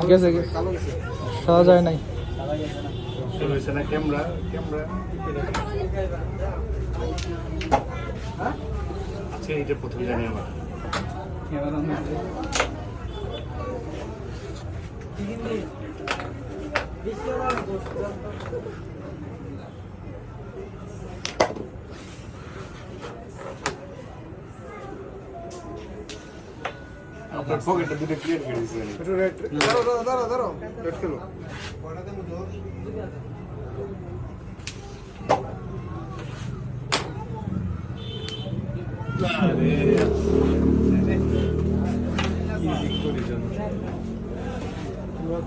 গেছে সারা যায় নাই ক্যামেরা আচ্ছা এটা প্রথম জানি আমার আপনার পকেটটা দুটো ক্লিয়ার করে দিয়েছেন একটু রেড ধরো রেড খেলো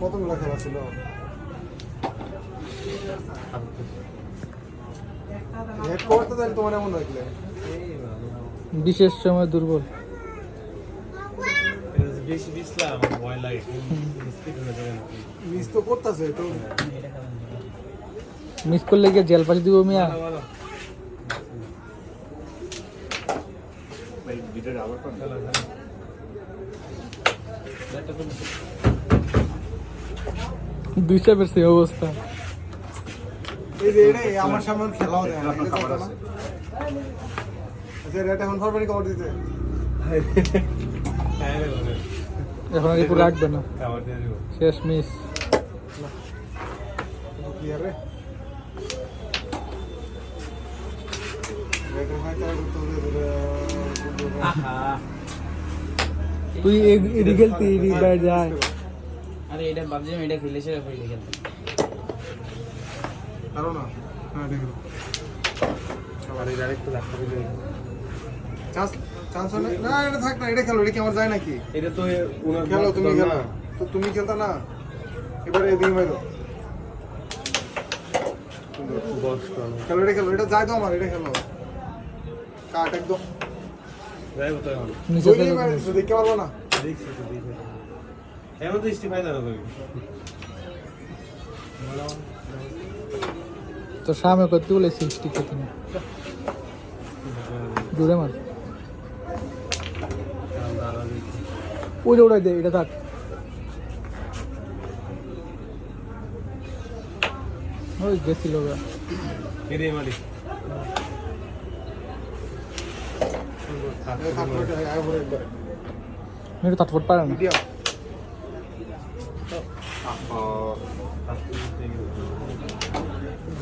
কতগুলো খেলা ছিল তোমার এমন রাখলে বিশেষ সময় দুর্বল মিস তো করতেছে তো মিস করলে গিয়ে জেল পাশে দিব মিয়া দুই চাপের সেই অবস্থা এই যে এটাই আমার সামনে খেলাও দেয় না আচ্ছা এটা এখন ফরমালি কভার দিতে এখন আর একটু রাখবে না শেষ মিস ক্লিয়ার রে তুই এদিকে খেলতে এদিকে বাইরে যায় আরে এটা ভাবছিলাম এটা খেলে সে খেলে খেলতে আরো না হ্যাঁ দেখো আবার এই ডাইরেক্ট রাখতে দিলে চান্স চান্স না এটা থাক না এটা খেলো এটা কি আমার যায় নাকি এটা তো উনার খেলো তুমি খেলো তো তুমি খেলতা না এবারে এদিকে মারো বস করো খেলো এটা যায় তো আমার এটা খেলো কাট একদম যাইবো তো এখন নিচে দুই মার দিছো দেখতে পারবো না দেখছি তো দেখি এমন তো ইস্তিফাই দাও তুমি তো সামনে করতে বলে 60 কে তুমি জোরে মার ওই উড়াই দে এটা থাক ওই গেছিল ওরা এরে মারি মেরে তাৎপট পারে না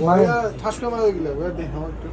মানে ঠাস করে মারা গেল দেখো একটু